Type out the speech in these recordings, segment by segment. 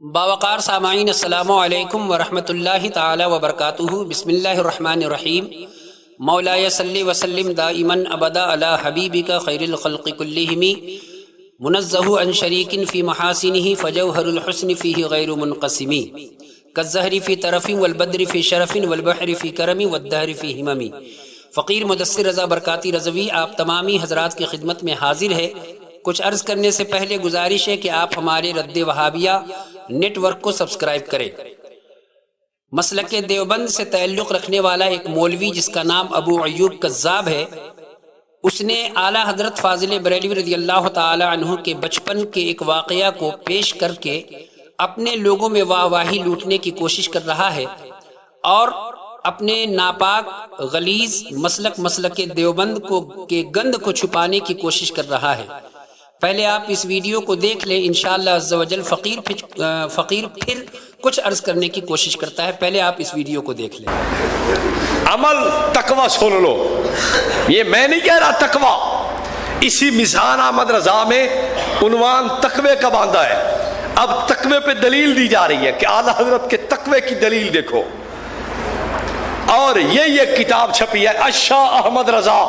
باوقار سامعین السلام علیکم ورحمۃ اللہ تعالی وبرکاتہ۔ بسم اللہ الرحمن الرحیم۔ مولاي صلی وسلم دائما ابدا علی حبیبک خیر الخلق کلہم منزہ عن شریک فی محاسنہ فجوہر الحسن فیہ غیر منقسم کالزہر فی طرف والبدر فی شرف والبحر فی کرم والدہر فی ہمم۔ فقیر مدثر رضا برکاتی رضوی آپ تمامی حضرات کی خدمت میں حاضر ہے۔ کچھ عرض کرنے سے پہلے گزارش ہے کہ آپ ہمارے رد وہابیہ نیٹ ورک کو سبسکرائب کریں۔ مسلک دیوبند سے تعلق رکھنے والا ایک مولوی جس کا نام ابو ایوب کذاب ہے، اس نے اعلیٰ حضرت فاضل بریلوی رضی اللہ تعالی عنہ کے بچپن کے ایک واقعہ کو پیش کر کے اپنے لوگوں میں واہ واہی لوٹنے کی کوشش کر رہا ہے اور اپنے ناپاک غلیظ مسلک دیوبند کے گند کو چھپانے کی کوشش کر رہا ہے۔ پہلے آپ اس ویڈیو کو دیکھ لیں، انشاءاللہ عز و جل فقیر پھر کچھ عرض کرنے کی کوشش کرتا ہے۔ پہلے آپ اس ویڈیو کو دیکھ لیں۔ عمل تقوی سن لو، یہ میں نہیں کہہ رہا تقوی، اسی میزان احمد رضا میں عنوان تقوی کا باندھا ہے۔ اب تقوی پہ دلیل دی جا رہی ہے کہ اعلیٰ حضرت کے تقوی کی دلیل دیکھو، اور یہ کتاب چھپی ہے الشاہ احمد رضا،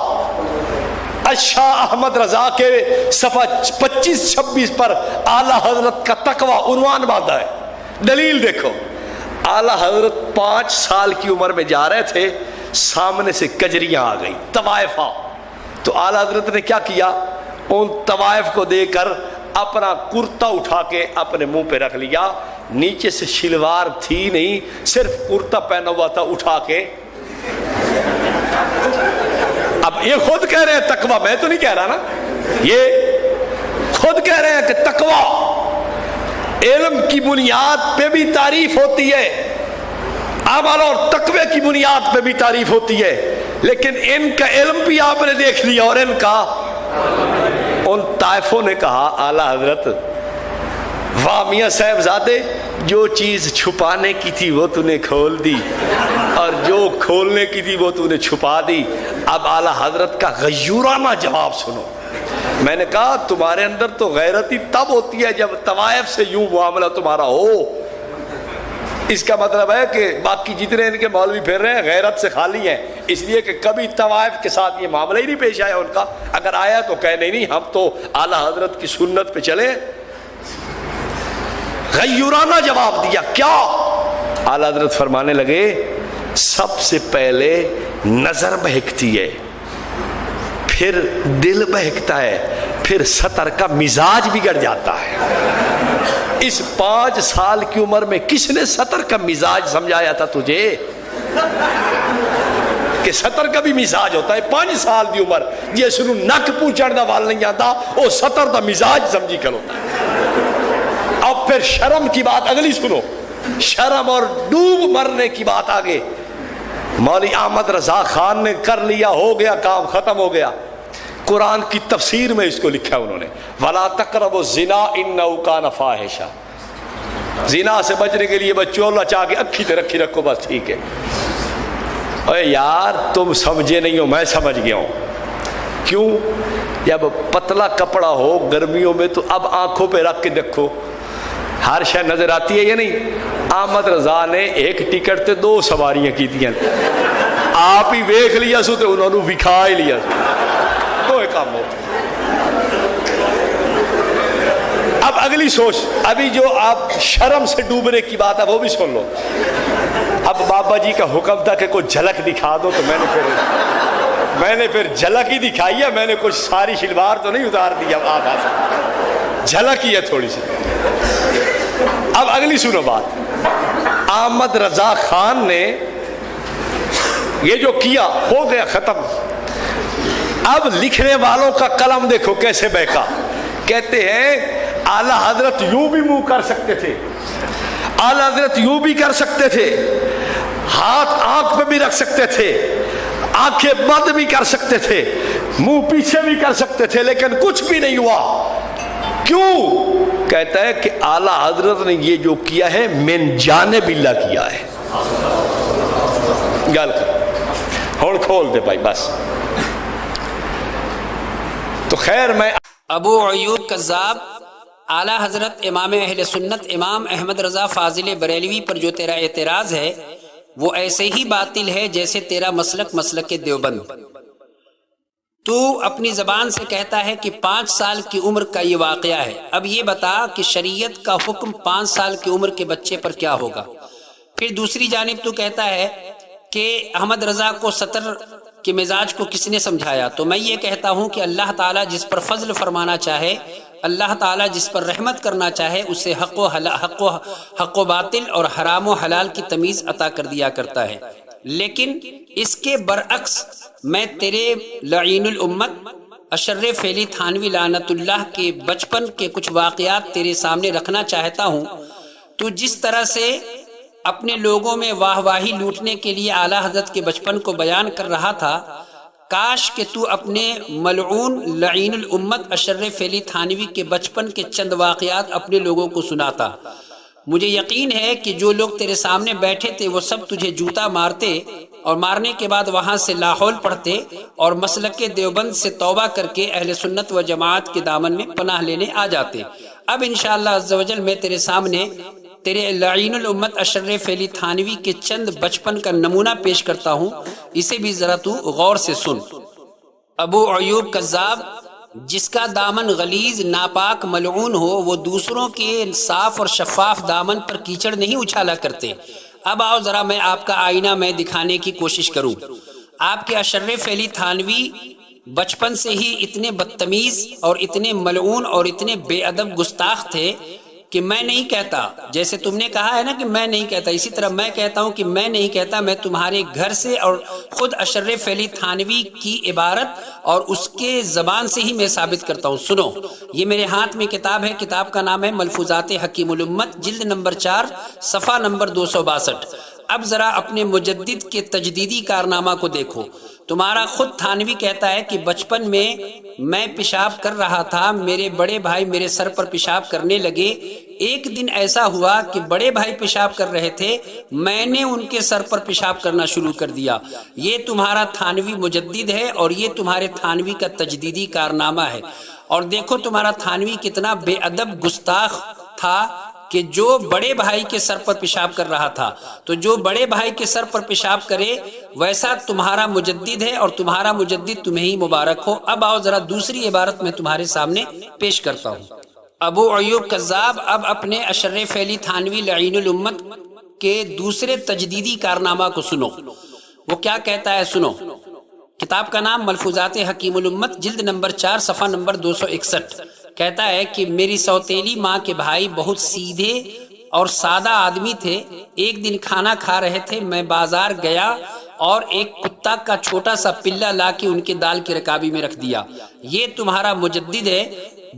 الشاہ احمد رضا کے صفحہ 25-26 پر اعلیٰ حضرت کا تقوی عنوان باندھا ہے۔ دلیل دیکھو، اعلیٰ حضرت 5 سال کی عمر میں جا رہے تھے، سامنے سے کجریاں آ گئی طوائفہ، تو اعلیٰ حضرت نے کیا کیا، ان طوائف کو دے کر اپنا کرتا اٹھا کے اپنے منہ پہ رکھ لیا، نیچے سے شلوار تھی نہیں، صرف کرتا پہنا ہوا تھا، اٹھا کے۔ اب یہ خود کہہ رہے ہیں تقوی، میں تو نہیں کہہ رہا نا، یہ خود کہہ رہے ہیں کہ تقوی علم کی بنیاد پہ بھی تعریف ہوتی ہے، عمل اور تقوی کی بنیاد پہ بھی تعریف ہوتی ہے، لیکن ان کا علم بھی آپ نے دیکھ لیا اور ان کا۔ ان طائفوں نے کہا اعلیٰ حضرت واہ میاں صاحبزادے، جو چیز چھپانے کی تھی وہ تو نے کھول دی، اور جو کھولنے کی تھی وہ تو نے چھپا دی۔ اب اعلیٰ حضرت کا غیورانہ جواب سنو۔ میں نے کہا تمہارے اندر تو غیرت ہی تب ہوتی ہے جب طوائف سے یوں معاملہ تمہارا ہو۔ اس کا مطلب ہے کہ باقی جتنے ان کے مولوی پھر رہے ہیں غیرت سے خالی ہیں، اس لیے کہ کبھی طوائف کے ساتھ یہ معاملہ ہی نہیں پیش آیا ان کا۔ اگر آیا تو کہنے نہیں، ہم تو اعلیٰ حضرت کی سنت پہ چلے۔ غیورانہ جواب دیا۔ کیا؟ اعلیٰ حضرت فرمانے لگے سب سے پہلے نظر بہکتی ہے، پھر دل بہکتا ہے، پھر سطر کا مزاج بگڑ جاتا ہے۔ اس 5 سال کی عمر میں کس نے سطر کا مزاج سمجھایا تھا تجھے کہ سطر کا بھی مزاج ہوتا ہے؟ 5 سال دی عمر جس نو نک پوچھن دا وال نہیں آتا، وہ سطر دا مزاج سمجھی کر ہوتا ہے۔ اب پھر شرم کی بات اگلی سنو، شرم اور ڈوب مرنے کی بات آگے۔ مولی احمد رضا خان نے کر لیا، ہو گیا کام، ختم ہو گیا۔ قرآن کی تفسیر میں اس کو لکھا انہوں نے، وَلَا تَقْرَبُوا الزِّنَا إِنَّهُ كَانَ فَاحِشًا۔ زنا سے بچنے کے لیے بچوں اللہ چاہ کے اکھی تے رکھی رکھو، بس ٹھیک ہے۔ اے یار تم سمجھے نہیں ہو، میں سمجھ گیا ہوں۔ کیوں؟ جب پتلا کپڑا ہو گرمیوں میں تو اب آنکھوں پہ رکھ کے دیکھو، ہر شے نظر آتی ہے یا نہیں؟ احمد رضا نے ایک ٹکٹ تے 2 سواریاں کی تھی، آپ ہی ویکھ لیا سو تے انہوں نے وکھا ہی لیا سو، تو ایک کام ہوتا۔ اب اگلی سوچ، ابھی جو آپ شرم سے ڈوبنے کی بات ہے وہ بھی سن لو۔ اب بابا جی کا حکم تھا کہ کوئی جھلک دکھا دو، تو میں نے پھر جھلک ہی دکھائی ہے، میں نے کچھ ساری شلوار تو نہیں اتار دیا، آدھا سے جھلک ہی ہے تھوڑی سی۔ اب اگلی سنو بات، احمد رضا خان نے یہ جو کیا ہو گیا ختم۔ اب لکھنے والوں کا قلم دیکھو کیسے بہکا۔ کہتے ہیں اعلیٰ حضرت یوں بھی منہ کر سکتے تھے، اعلیٰ حضرت یوں بھی کر سکتے تھے، ہاتھ آنکھ پہ بھی رکھ سکتے تھے، آنکھیں بند بھی کر سکتے تھے، منہ پیچھے بھی کر سکتے تھے، لیکن کچھ بھی نہیں ہوا۔ کیوں؟ کہتا ہے کہ اعلیٰ حضرت نے یہ جو کیا ہے من جانب اللہ کیا ہے۔ گل کر ہون کھول دے بھائی بس۔ تو خیر میں ابو ایوب کذاب اعلیٰ حضرت امام اہل سنت امام احمد رضا فاضل بریلوی پر جو تیرا اعتراض ہے وہ ایسے ہی باطل ہے جیسے تیرا مسلک دیوبند۔ تو اپنی زبان سے کہتا ہے کہ 5 سال کی عمر کا یہ واقعہ ہے، اب یہ بتا کہ شریعت کا حکم 5 سال کی عمر کے بچے پر کیا ہوگا؟ پھر دوسری جانب تو کہتا ہے کہ احمد رضا کو سطر کے مزاج کو کس نے سمجھایا؟ تو میں یہ کہتا ہوں کہ اللہ تعالیٰ جس پر فضل فرمانا چاہے، اللہ تعالیٰ جس پر رحمت کرنا چاہے، اسے حق و باطل اور حرام و حلال کی تمیز عطا کر دیا کرتا ہے۔ لیکن اس کے برعکس میں تیرے لعین الامت اشر فعلی تھانوی لعنت اللہ کے بچپن کے کچھ واقعات تیرے سامنے رکھنا چاہتا ہوں۔ تو جس طرح سے اپنے لوگوں میں واہ واہی لوٹنے کے لیے اعلیٰ حضرت کے بچپن کو بیان کر رہا تھا، کاش کہ تو اپنے ملعون لعین الامت اشر فعلی تھانوی کے بچپن کے چند واقعات اپنے لوگوں کو سناتا۔ مجھے یقین ہے کہ جو لوگ تیرے سامنے بیٹھے تھے وہ سب تجھے جوتا مارتے اور مارنے کے بعد وہاں سے لاحول پڑھتے اور مسلک دیوبند سے توبہ کر کے اہل سنت و جماعت کے دامن میں پناہ لینے آ جاتے۔ اب انشاءاللہ عز و جل میں تیرے سامنے تیرے لعین الامت اشر فعلی تھانوی کے چند بچپن کا نمونہ پیش کرتا ہوں، اسے بھی ذرا تو غور سے سن۔ ابو ایوب کذاب، جس کا دامن غلیظ ناپاک ملعون ہو، وہ دوسروں کے صاف اور شفاف دامن پر کیچڑ نہیں اچھالا کرتے۔ اب آؤ ذرا میں آپ کا آئینہ میں دکھانے کی کوشش کروں۔ آپ کے اشر فعلی تھانوی بچپن سے ہی اتنے بدتمیز اور اتنے ملعون اور اتنے بے ادب گستاخ تھے کہ میں نہیں کہتا، جیسے تم نے کہا ہے نا کہ میں نہیں کہتا، اسی طرح میں کہتا ہوں کہ میں نہیں کہتا، میں تمہارے گھر سے اور خود اشر فعلی تھانوی کی عبارت اور اس کے زبان سے ہی میں ثابت کرتا ہوں۔ سنو، یہ میرے ہاتھ میں کتاب ہے، کتاب کا نام ہے ملفوظات حکیم الامت، جلد نمبر 4 صفحہ نمبر 262۔ اب ذرا اپنے مجدد کے تجدیدی کارنامہ کو دیکھو۔ تمہارا خود تھانوی کہتا ہے کہ بچپن میں پیشاب کر رہا تھا، میرے بڑے بھائی میرے سر پر پیشاب کرنے لگے۔ ایک دن ایسا ہوا کہ بڑے بھائی پیشاب کر رہے تھے، میں نے ان کے سر پر پیشاب کرنا شروع کر دیا۔ یہ تمہارا تھانوی مجدد ہے اور یہ تمہارے تھانوی کا تجدیدی کارنامہ ہے۔ اور دیکھو تمہارا تھانوی کتنا بے ادب گستاخ تھا کہ جو بڑے بھائی کے سر پر پیشاب کر رہا تھا، تو جو بڑے بھائی کے سر پر پیشاب کرے ویسا تمہارا مجدد ہے اور تمہارا مجدد تمہیں ہی مبارک ہو۔ اب آؤ ذرا دوسری عبارت میں تمہارے سامنے پیش کرتا ہوں۔ ابو ایوب کذاب، اب اپنے اشر فعلی تھانوی لعین الامت کے دوسرے تجدیدی کارنامہ کو سنو۔ وہ کیا کہتا ہے سنو۔ کتاب کا نام ملفوظات حکیم الامت، جلد نمبر 4 صفحہ نمبر 261۔ کہتا ہے کہ میری سوتیلی ماں کے بھائی بہت سیدھے اور سادہ آدمی تھے۔ ایک دن کھانا کھا رہے تھے، میں بازار گیا اور ایک کتا کا چھوٹا سا پلہ لا کے ان کے دال کی رکابی میں رکھ دیا۔ یہ تمہارا مجدد ہے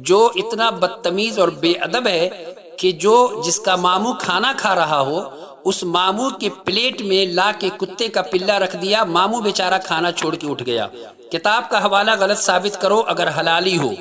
جو اتنا بدتمیز اور بے ادب ہے کہ جس کا ماموں کھانا کھا رہا ہو اس ماموں کے پلیٹ میں لا کے کتے کا پلہ رکھ دیا، ماموں بیچارہ کھانا چھوڑ کے اٹھ گیا۔ کتاب کا حوالہ غلط ثابت کرو اگر حلالی ہو،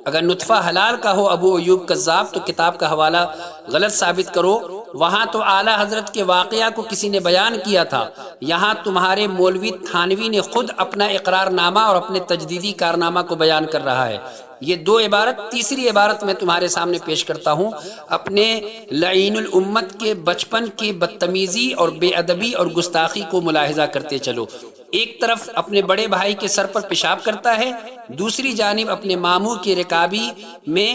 اگر نطفہ حلال کا ہو ابو ایوب کذاب تو کتاب کا حوالہ غلط ثابت کرو۔ وہاں تو اعلیٰ حضرت کے واقعہ کو کسی نے بیان کیا تھا، یہاں تمہارے مولوی تھانوی نے خود اپنا اقرار نامہ اور اپنے تجدیدی کارنامہ کو بیان کر رہا ہے۔ یہ 2 عبارت، تیسری عبارت میں تمہارے سامنے پیش کرتا ہوں۔ اپنے لعین الامت کے بچپن کی بدتمیزی اور بے ادبی اور گستاخی کو ملاحظہ کرتے چلو۔ ایک طرف اپنے بڑے بھائی کے سر پر پیشاب کرتا ہے، دوسری جانب اپنے ماموں کی رکابی میں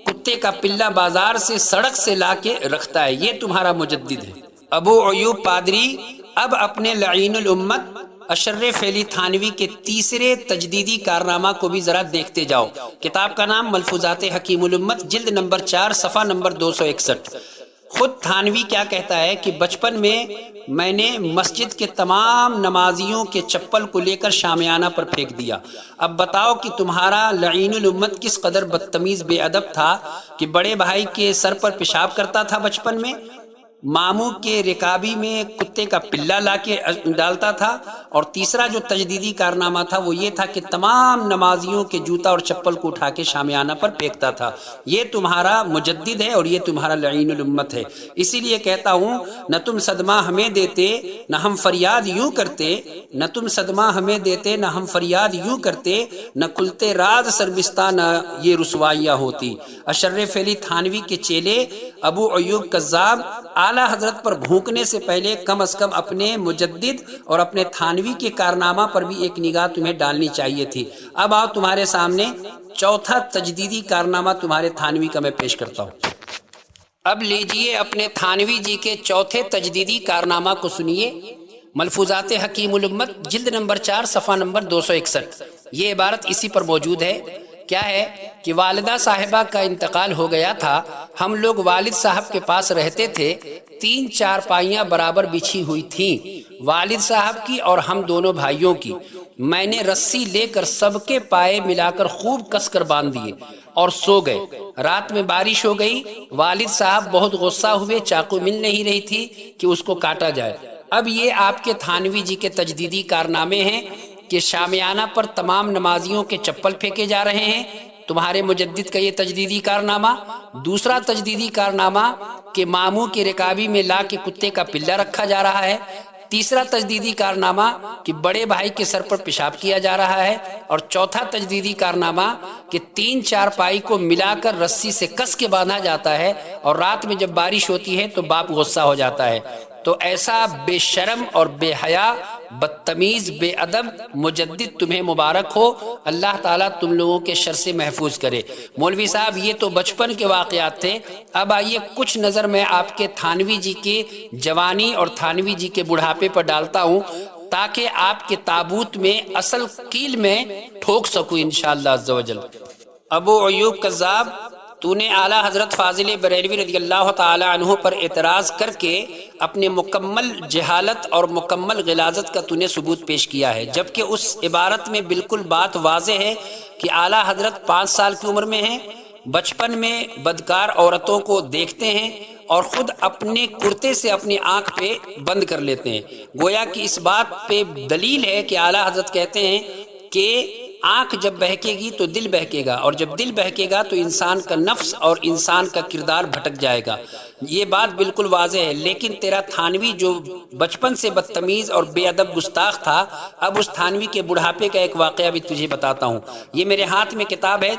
کتے کا پلہ بازار سے سڑک سے لا کے رکھتا ہے۔ یہ تمہارا مجدد ہے۔ ابو ایوب پادری، اب اپنے لعین الامت اشر فعلی تھانوی کے تیسرے تجدیدی کارنامہ کو بھی ذرا دیکھتے جاؤ۔ کتاب کا نام ملفوظات حکیم الامت، جلد نمبر 4 صفحہ نمبر 261۔ خود تھانوی کیا کہتا ہے کہ بچپن میں نے مسجد کے تمام نمازیوں کے چپل کو لے کر شامیانہ پر پھینک دیا۔ اب بتاؤ کہ تمہارا لعین الامت کس قدر بدتمیز بے ادب تھا کہ بڑے بھائی کے سر پر پیشاب کرتا تھا بچپن میں، ماموں کے رکابی میں کتے کا پلہ لا کے ڈالتا تھا، اور تیسرا جو تجدیدی کارنامہ تھا وہ یہ تھا کہ تمام نمازیوں کے جوتا اور چپل کو اٹھا کے شامیانہ پر پھینکتا تھا۔ یہ تمہارا مجدد ہے اور یہ تمہارا لعین الامت ہے۔ اسی لیے کہتا ہوں نہ تم صدمہ ہمیں دیتے نہ ہم فریاد یوں کرتے، نہ تم صدمہ ہمیں دیتے نہ ہم فریاد یوں کرتے، نہ کھلتے راز سربستہ نہ یہ رسوائیاں ہوتی۔ اشرف علی تھانوی کے چیلے ابو ایوب کذاب اعلیٰ حضرت پر بھونکنے سے پہلے کم از کم اپنے مجدد اور اپنے تھانوی کے کارنامہ پر بھی ایک نگاہ تمہیں ڈالنی چاہیے تھی۔ اب آؤ تمہارے سامنے چوتھا تجدیدی کارنامہ تمہارے تھانوی کا میں پیش کرتا ہوں۔ اب لیجئے اپنے تھانوی جی کے چوتھے تجدیدی کارنامہ کو سنیے۔ ملفوظات حکیم الامت جلد نمبر 4 صفحہ نمبر 261۔ یہ عبارت اسی پر موجود ہے۔ کیا ہے کہ والدہ صاحبہ کا انتقال ہو گیا تھا، ہم لوگ والد صاحب کے پاس رہتے تھے، 3 چارپائیاں برابر بچھی ہوئی تھیں، والد صاحب کی اور ہم دونوں بھائیوں کی۔ میں نے رسی لے کر سب کے پائے ملا کر خوب کس کر باندھ دیے اور سو گئے۔ رات میں بارش ہو گئی، والد صاحب بہت غصہ ہوئے، چاقو مل نہیں رہی تھی کہ اس کو کاٹا جائے۔ اب یہ آپ کے تھانوی جی کے تجدیدی کارنامے ہیں کہ شامیانہ پر تمام نمازیوں کے چپل پھینکے جا رہے ہیں، تمہارے مجدد کا یہ تجدیدی کارنامہ۔ دوسرا تجدیدی کارنامہ کہ ماموں کے رکابی میں لا کے کتے کا پلہ رکھا جا رہا ہے۔ تیسرا تجدیدی کارنامہ کہ بڑے بھائی کے سر پر پیشاب کیا جا رہا ہے۔ اور چوتھا تجدیدی کارنامہ کہ 3 چارپائی کو ملا کر رسی سے کس کے باندھا جاتا ہے، اور رات میں جب بارش ہوتی ہے تو باپ غصہ ہو جاتا ہے۔ تو ایسا بے شرم اور بے حیا، بدتمیز، بے ادب مجدد تمہیں مبارک ہو، اللہ تعالیٰ تم لوگوں کے شر سے محفوظ کرے۔ مولوی صاحب یہ تو بچپن کے واقعات تھے، اب آئیے کچھ نظر میں آپ کے تھانوی جی کے جوانی اور تھانوی جی کے بڑھاپے پر ڈالتا ہوں، تاکہ آپ کے تابوت میں اصل کیل میں ٹھوک سکوں انشاءاللہ عز و جل۔ ابو ایوب کذاب، تو نے اعلیٰ حضرت فاضل بریلوی رضی اللہ تعالی عنہ پر اعتراض کر کے اپنے مکمل جہالت اور مکمل غلاظت کا تو نے ثبوت پیش کیا ہے، جبکہ اس عبارت میں بالکل بات واضح ہے کہ اعلیٰ حضرت 5 سال کی عمر میں ہیں، بچپن میں بدکار عورتوں کو دیکھتے ہیں اور خود اپنے کرتے سے اپنی آنکھ پہ بند کر لیتے ہیں۔ گویا کہ اس بات پہ دلیل ہے کہ اعلیٰ حضرت کہتے ہیں کہ آنکھ جب بہکے گی تو دل بہکے گا، اور جب دل بہکے گا تو انسان کا نفس اور انسان کا کردار بھٹک جائے گا۔ یہ بات بالکل واضح ہے، لیکن تیرا تھانوی جو بچپن سے بدتمیز اور بے ادب گستاخ تھا، اب اس تھانوی کے بڑھاپے کا ایک واقعہ بھی تجھے بتاتا ہوں۔ یہ میرے ہاتھ میں کتاب ہے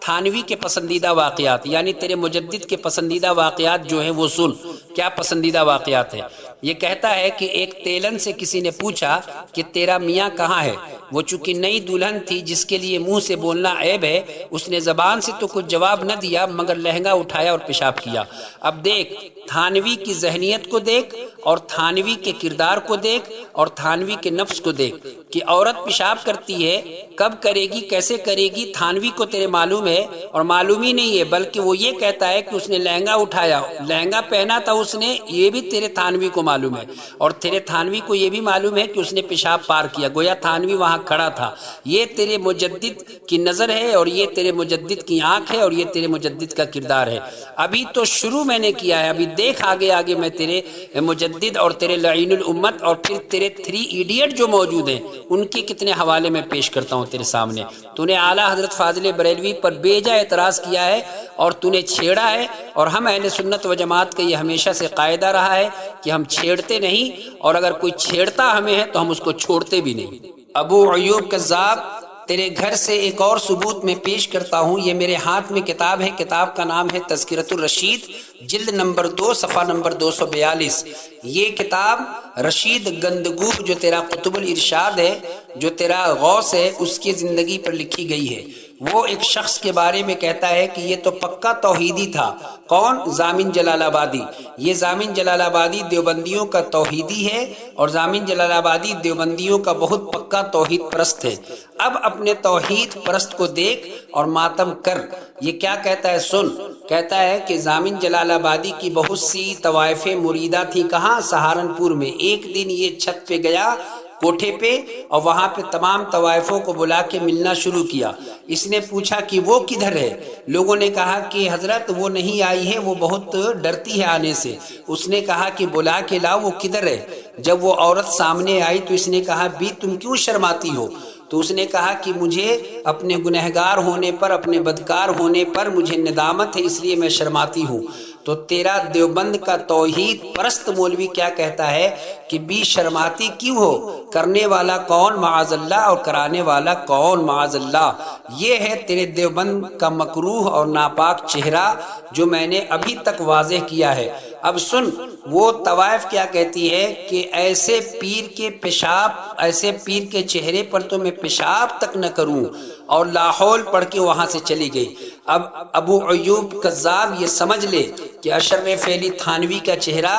تھانوی کے پسندیدہ واقعات، یعنی تیرے مجدد کے پسندیدہ واقعات جو ہیں وہ سن۔ کیا پسندیدہ واقعات ہیں؟ یہ کہتا ہے کہ ایک تیلن سے کسی نے پوچھا کہ تیرا میاں کہاں ہے؟ وہ چونکہ نئی دلہن تھی جس کے لیے منہ سے بولنا عیب ہے، اس نے زبان سے تو کچھ جواب نہ دیا مگر لہنگا اٹھایا اور پیشاب کیا۔ اب دیکھ تھانوی کی ذہنیت کو دیکھ، اور تھانوی کے کردار کو دیکھ، اور تھانوی کے نفس کو دیکھ کہ عورت پیشاب کرتی ہے، کب کرے گی، کیسے کرے گی، تھانوی کو تیرے معلوم ہے، اور معلوم ہی نہیں ہے بلکہ وہ یہ کہتا ہے کہ اس نے لہنگا اٹھایا، لہنگا پہنا تھا اس نے، یہ بھی تیرے تھانوی کو معلوم ہے، اور تیرے تھانوی کو یہ بھی معلوم ہے کہ اس نے پیشاب پار کیا، گویا تھانوی وہاں کھڑا تھا۔ یہ تیرے مجدد کی نظر ہے، اور یہ تیرے مجدد کی آنکھ ہے، اور یہ تیرے مجدد کا کردار ہے۔ ابھی تو شروع میں نے کیا ہے، ابھی دیکھ آگے آگے میں تیرے مجدد اور تیرے لعین الامت اور پھر تیرے 3 ایڈیٹ جو موجود ہیں ان کے کتنے حوالے میں پیش کرتا ہوں تیرے سامنے۔ تو نے اعلیٰ حضرت فاضل بریلوی پر بے جا اعتراض کیا ہے اور تو نے چھیڑا ہے، اور ہم اہل سنت و جماعت کا یہ ہمیشہ سے قاعدہ رہا ہے کہ ہم چھیڑتے نہیں، اور اگر کوئی چھیڑتا ہمیں ہے تو ہم اس کو چھوڑتے بھی نہیں۔ ابو ایوب کذاب، تیرے گھر سے ایک اور ثبوت میں پیش کرتا ہوں۔ یہ میرے ہاتھ میں کتاب ہے، کتاب کا نام ہے تذکرۃ الرشید، جلد نمبر 2 صفحہ نمبر 242۔ یہ کتاب رشید گندگوہ جو تیرا قطب الارشاد ہے، جو تیرا غوث ہے، اس کی زندگی پر لکھی گئی ہے۔ وہ ایک شخص کے بارے میں کہتا ہے کہ یہ تو پکا توحیدی تھا۔ کون؟ ضامن جلال آبادی۔ یہ ضامن جلال آبادی دیوبندیوں کا توحیدی ہے، اور ضامن جلال آبادی دیوبندیوں کا بہت پکا توحید پرست ہے۔ اب اپنے توحید پرست کو دیکھ اور ماتم کر۔ یہ کیا کہتا ہے سن۔ کہتا ہے کہ ضامن جلال آبادی کی بہت سی طوائف مریدہ تھی، کہاں؟ سہارنپور میں۔ ایک دن یہ چھت پہ گیا کوٹھے پہ اور وہاں پہ تمام طوائفوں کو بلا کے ملنا شروع کیا۔ اس نے پوچھا کہ وہ کدھر ہے؟ لوگوں نے کہا کہ حضرت وہ نہیں آئی ہے، وہ بہت ڈرتی ہے آنے سے۔ اس نے کہا کہ بلا کے لاؤ، وہ کدھر ہے؟ جب وہ عورت سامنے آئی تو اس نے کہا بی تم کیوں شرماتی ہو؟ تو اس نے کہا کہ مجھے اپنے گنہگار ہونے پر، اپنے بدکار ہونے پر مجھے ندامت ہے، اس لیے میں شرماتی ہوں۔ تو تیرا دیوبند کا توحید پرست مولوی کیا کہتا ہے کہ بھی شرماتی کیوں ہو؟ کرنے والا کون معاذ اللہ اور کرانے والا کون معاذ اللہ؟ یہ ہے تیرے دیوبند کا مکروہ اور ناپاک چہرہ جو میں نے ابھی تک واضح کیا ہے۔ اب سن، وہ طوائف کیا کہتی ہے کہ ایسے پیر کے پیشاب، ایسے پیر کے چہرے پر تو میں پیشاب تک نہ کروں، اور لاحول پڑھ کے وہاں سے چلی گئی۔ اب ابو ایوب کذاب یہ سمجھ لے کہ اشرف علی تھانوی کا چہرہ،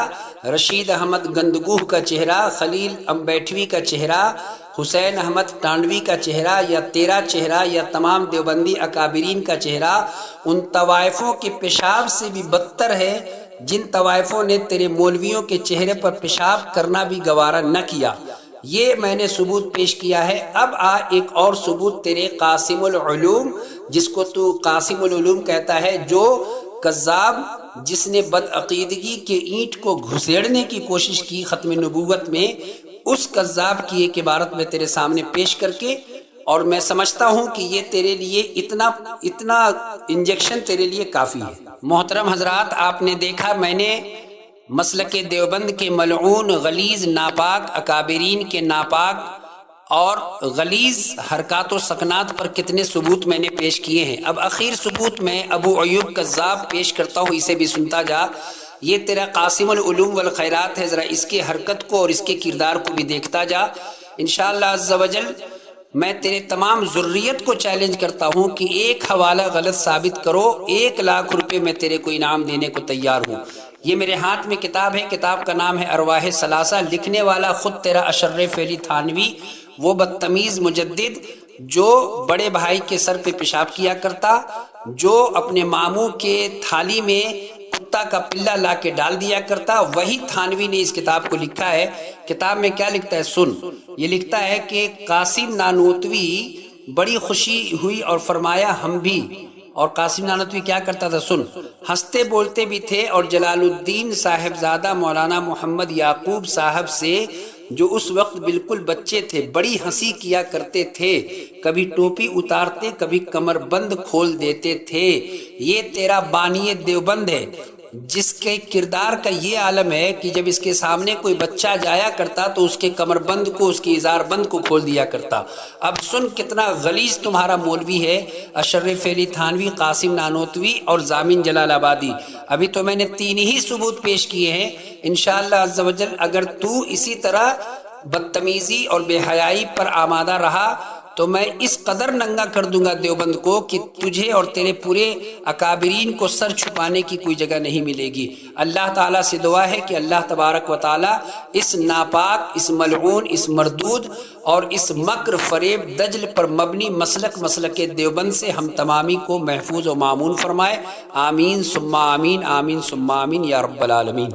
رشید احمد گندگوہ کا چہرہ، خلیل امبیٹھوی کا چہرہ، حسین احمد ٹانڈوی کا چہرہ، یا تیرا چہرہ، یا تمام دیوبندی اکابرین کا چہرہ ان طوائفوں کے پیشاب سے بھی بدتر ہے جن طوائفوں نے تیرے مولویوں کے چہرے پر پیشاب کرنا بھی گوارا نہ کیا۔ یہ میں نے ثبوت پیش کیا ہے۔ اب ایک اور ثبوت تیرے قاسم العلوم، جس کو تو قاسم العلوم کہتا ہے، جو کذاب، جس نے بدعقیدگی کے اینٹ کو گھسیڑنے کی کوشش کی ختم نبوت میں، اس کذاب کی ایک عبارت میں تیرے سامنے پیش کر کے، اور میں سمجھتا ہوں کہ یہ تیرے لیے اتنا انجیکشن تیرے لیے کافی ہے۔ محترم حضرات، آپ نے دیکھا میں نے مسلک دیوبند کے ملعون، غلیظ، ناپاک اکابرین کے ناپاک اور غلیظ حرکات و سکنات پر کتنے ثبوت میں نے پیش کیے ہیں۔ اب اخیر ثبوت میں ابو ایوب کذاب پیش کرتا ہوں، اسے بھی سنتا جا۔ یہ تیرا قاسم العلوم والخیرات ہے، ذرا اس کے حرکت کو اور اس کے کردار کو بھی دیکھتا جا۔ انشاءاللہ عز و جل میں تیرے تمام ذریت کو چیلنج کرتا ہوں کہ ایک حوالہ غلط ثابت کرو، 1,00,000 روپے میں تیرے کو انعام دینے کو تیار ہوں۔ یہ میرے ہاتھ میں کتاب ہے، کتاب کا نام ہے ارواح ثلاثہ، لکھنے والا خود تیرا اشرف علی تھانوی، وہ بدتمیز مجدد جو بڑے بھائی کے سر پہ پیشاب کیا کرتا، جو اپنے ماموں کے تھالی میں کتا کا پلہ لا کے ڈال دیا کرتا، وہی تھانوی نے اس کتاب کو لکھا ہے۔ کتاب میں کیا لکھتا ہے سن، یہ لکھتا ہے کہ قاسم نانوتوی بڑی خوشی ہوئی اور فرمایا ہم بھی۔ اور قاسم نانوتوی کیا کرتا تھا سن، ہنستے بولتے بھی تھے، اور جلال الدین صاحبزادہ مولانا محمد یعقوب صاحب سے جو اس وقت بالکل بچے تھے بڑی ہنسی کیا کرتے تھے، کبھی ٹوپی اتارتے کبھی کمر بند کھول دیتے تھے۔ یہ تیرا بانی دیوبند ہے، جس کے کردار کا یہ عالم ہے کہ جب اس کے سامنے کوئی بچہ جایا کرتا تو اس کے کمر بند کو، اس کی ازار بند کو کھول دیا کرتا۔ اب سن کتنا غلیظ تمہارا مولوی ہے اشرف علی تھانوی، قاسم نانوتوی اور ضامن جلال آبادی۔ ابھی تو میں نے 3 ہی ثبوت پیش کیے ہیں۔ انشاءاللہ عز و جل اگر تو اسی طرح بدتمیزی اور بے حیائی پر آمادہ رہا تو میں اس قدر ننگا کر دوں گا دیوبند کو کہ تجھے اور تیرے پورے اکابرین کو سر چھپانے کی کوئی جگہ نہیں ملے گی۔ اللہ تعالیٰ سے دعا ہے کہ اللہ تبارک و تعالیٰ اس ناپاک، اس ملعون، اس مردود اور اس مکر فریب دجل پر مبنی مسلک دیوبند سے ہم تمامی کو محفوظ و مامون فرمائے۔ آمین ثم آمین، آمین ثم آمین یا رب العالمین۔